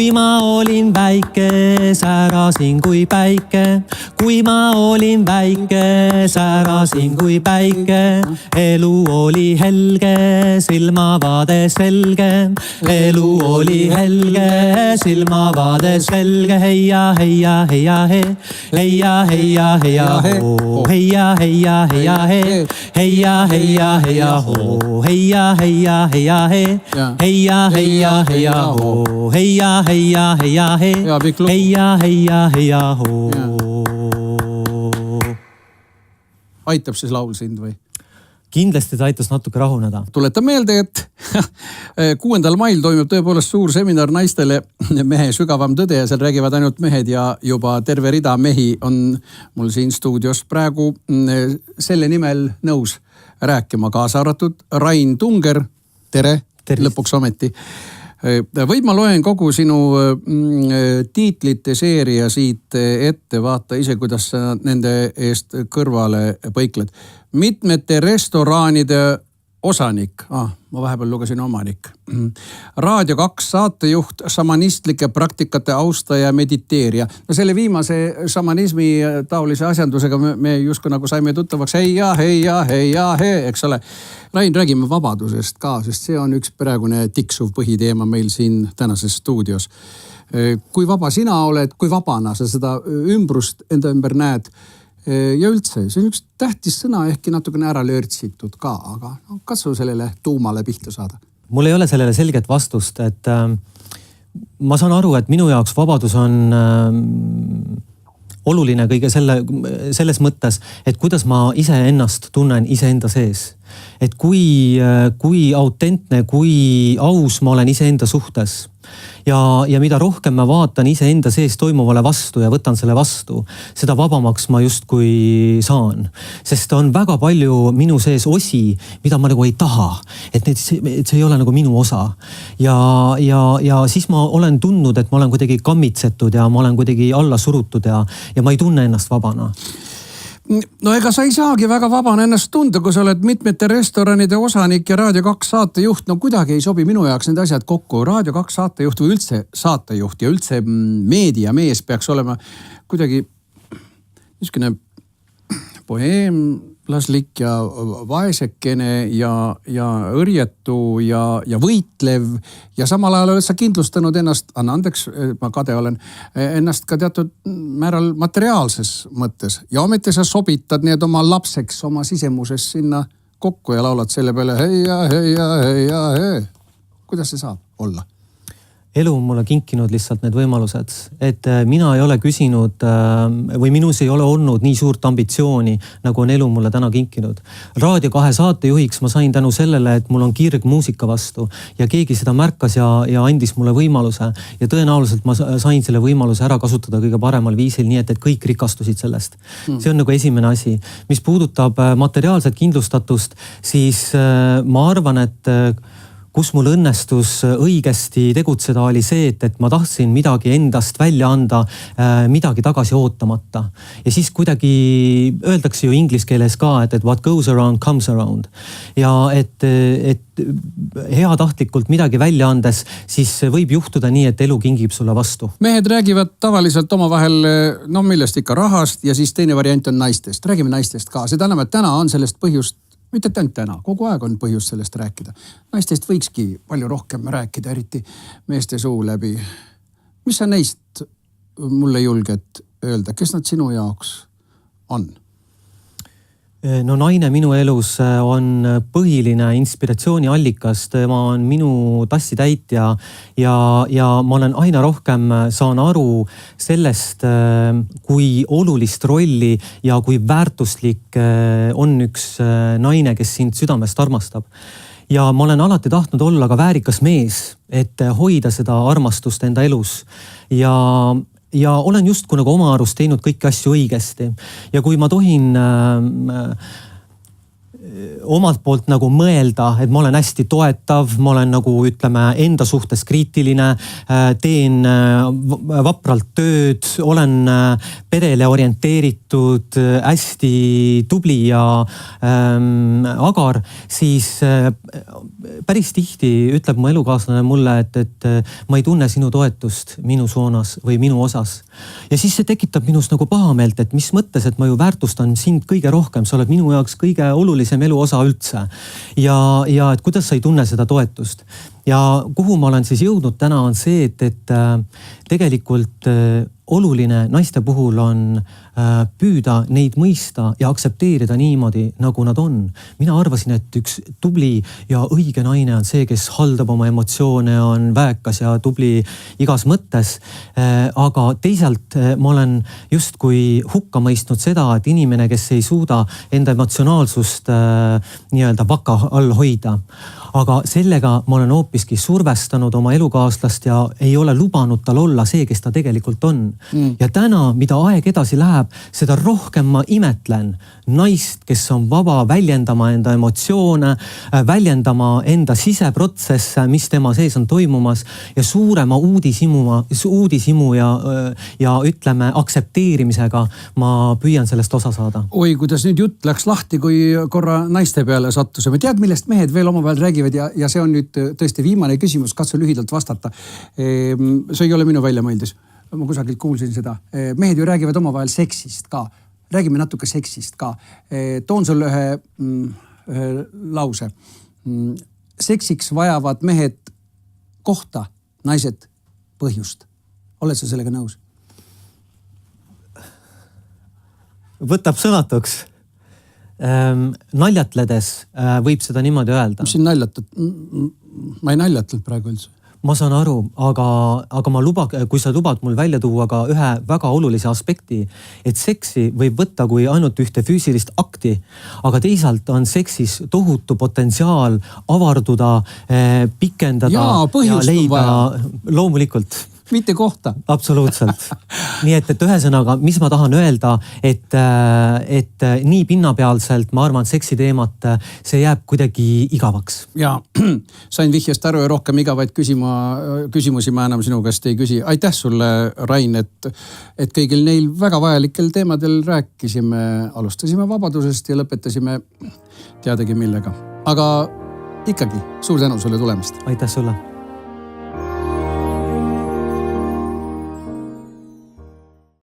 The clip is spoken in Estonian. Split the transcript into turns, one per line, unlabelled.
kui ma olin väike, särasin kui päike. Kui ma olin väike, särasin kui päike. Elu oli helge, silmavaade selge. Elu oli helge, silmavaade selge. Heia, heia, heia, he. Heia, heia, heia, ho. Heia, heia, heia, he. Heia, heia, heia, ho. Heia, heia, heia, he. Heia, heia, heia, ho. Heia, heia, heia, he. Heia, heia, heia, ho.
Aitab siis laul sind või?
Kindlasti ta aitas natuke rahuneda.
Tuletan meelde, et 6. mail toimub tõepoolest suur seminar naistele mehe sügavam tõde ja seal räägivad ainult mehed ja juba terve rida mehi on mul siin stuudios praegu selle nimel nõus rääkima, kaasa arvatud Rain Tunger. Tere. Lõpuks ometi. Või ma loen kogu sinu tiitlite seeria siit ette, vaata ise, kuidas sa nende eest kõrvale põikled. Mitmete restoraanide osanik, ma vahepeal lugesin omanik. Raadio 2 saatejuht, šamanistlike praktikate austaja, mediteerija. No selle viimase šamanismi taolise asjandusega me justkui nagu saime tuttavaks heia, heia, heia, he, eks ole. Rain, räägime vabadusest ka, sest see on üks praegune tiksuv põhiteema meil siin tänases stuudios. Kui vaba sina oled, kui vabana sa seda ümbrust enda ümber näed? Ja üldse, see on üks tähtis sõna, ehkki natukene ära lörtsitud ka, aga katsu sellele tuumale pihta saada.
Mul ei ole sellele selget vastust, et ma saan aru, et minu jaoks vabadus on oluline kõige selles mõttes, et kuidas ma ise ennast tunnen iseenda sees. Et kui autentne, kui aus ma olen iseenda suhtes. Ja mida rohkem ma vaatan iseenda sees toimuvale vastu ja võtan selle vastu, seda vabamaks ma justkui saan. Sest on väga palju minu sees osi, mida ma nagu ei taha. Et see ei ole nagu minu osa. Ja siis ma olen tundnud, et ma olen kuidagi kammitsetud ja ma olen kuidagi alla surutud ja ma ei tunne ennast vabana.
No ega sa ei saagi väga vabana ennast tunda, kui sa oled mitmete restoranide osanik ja Raadio 2 saatejuht. No kuidagi ei sobi minu jaoks need asjad kokku. Raadio 2 saatejuht või üldse saatejuht ja üldse meediamees peaks olema kuidagi niisugune poeemlaslik ja vaesekene ja õrjetu ja võitlev ja samal ajal oled sa kindlustanud ennast, anna andeks, ma kade olen, ennast ka teatud määral materiaalses mõttes. Ja ometi sa sobitad need oma lapseks oma sisemuses sinna kokku ja laulad selle peale heia, heia, heia, hei. Kuidas see saab olla?
Elu on mulle kinkinud lihtsalt need võimalused, et mina ei ole küsinud või minus ei ole olnud nii suurt ambitsiooni, nagu on elu mulle täna kinkinud. Raadio 2 saatejuhiks ma sain tänu sellele, et mul on kirg muusika vastu ja keegi seda märkas ja andis mulle võimaluse ja tõenäoliselt ma sain selle võimaluse ära kasutada kõige paremal viisil, nii et kõik rikastusid sellest. See on nagu esimene asi. Mis puudutab materiaalset kindlustatust, siis ma arvan, et kus mul õnnestus õigesti tegutseda oli see, et ma tahtsin midagi endast välja anda, midagi tagasi ootamata. Ja siis kuidagi öeldakse ju inglise keeles ka, et what goes around comes around. Ja et heatahtlikult midagi välja andes, siis võib juhtuda nii, et elu kingib sulle vastu.
Mehed räägivad tavaliselt omavahel, millest ikka rahast ja siis teine variant on naistest. Räägime naistest ka. Seda enam, et täna on sellest põhjust mitte ainult täna, kogu aeg on põhjus sellest rääkida. Naistest võikski palju rohkem rääkida, eriti meeste suu läbi. Mis sa neist mulle julged öelda? Kes nad sinu jaoks on?
No naine minu elus on põhiline inspiratsiooniallikas, tema on minu tassitäitja ja ma olen aina rohkem saan aru sellest, kui olulist rolli ja kui väärtuslik on üks naine, kes sind südamest armastab. Ja ma olen alati tahtnud olla ka väärikas mees, et hoida seda armastust enda elus ja olen justkui nagu oma arust teinud kõiki asju õigesti. Ja kui ma tohin omalt poolt nagu mõelda, et ma olen hästi toetav, ma olen nagu ütleme enda suhtes kriitiline, teen vapralt tööd, olen perele orienteeritud, hästi tubli ja agar, siis päris tihti ütleb mu elukaaslane mulle, et ma ei tunne sinu toetust minu suunas või minu osas. Ja siis see tekitab minus nagu pahameelt, et mis mõttes, et ma ju väärtustan sind kõige rohkem, sa oled minu jaoks kõige olulisem elu osa üldse. Ja et kuidas sa ei tunne seda toetust. Ja kuhu ma olen siis jõudnud täna on see, et tegelikult oluline naiste puhul on püüda neid mõista ja aktsepteerida niimoodi, nagu nad on. Mina arvasin, et üks tubli ja õige naine on see, kes haldab oma emotsioone, on väekas ja tubli igas mõttes. Aga teisalt ma olen justkui hukka mõistnud seda, et inimene, kes ei suuda enda emotsionaalsust nii-öelda vaka all hoida. Aga sellega ma olen hoopiski survestanud oma elukaaslast ja ei ole lubanud tal olla see, kes ta tegelikult on. Ja täna, mida aeg edasi läheb, seda rohkem ma imetlen naist, kes on vaba väljendama enda emotsioone, väljendama enda siseprotsesse, mis tema sees on toimumas ja suurema uudishimu ja ütleme aktsepteerimisega ma püüan sellest osa saada.
Oi, kuidas nüüd jutt läks lahti, kui korra naiste peale sattusime. Tead, millest mehed veel omavahel räägivad ja see on nüüd tõesti viimane küsimus, katsu lühidalt vastata. See ei ole minu väljamõeldis. Ma kusagilt kuulsin seda. Mehed ju räägivad omavahel seksist ka. Räägime natuke seksist ka. Toon sulle ühe lause. Seksiks vajavad mehed kohta, naised põhjust. Oled sa sellega nõus?
Võtab sõnatuks. Naljatledes võib seda niimoodi öelda.
Mis siin naljatad? Ma ei naljatanud praegu üldse.
Ma saan aru, aga ma kui sa lubad mul välja tuua ka ühe väga olulise aspekti, et seksi võib võtta kui ainult ühte füüsilist akti, aga teisalt on seksis tohutu potentsiaal avarduda, pikendada ja leida loomulikult.
Mitte kohta.
Absoluutselt. Nii et ühesõnaga, mis ma tahan öelda, et nii pinnapealselt, ma arvan, seksi teemat, see jääb kuidagi igavaks.
Ja sain vihjast aru ja rohkem igavaid küsimusi ma enam sinu käest ei küsi. Aitäh sulle, Rain, et kõigil neil väga vajalikel teemadel rääkisime. Alustasime vabadusest ja lõpetasime teadagi millega. Aga ikkagi suur tänu sulle tulemast.
Aitäh sulle.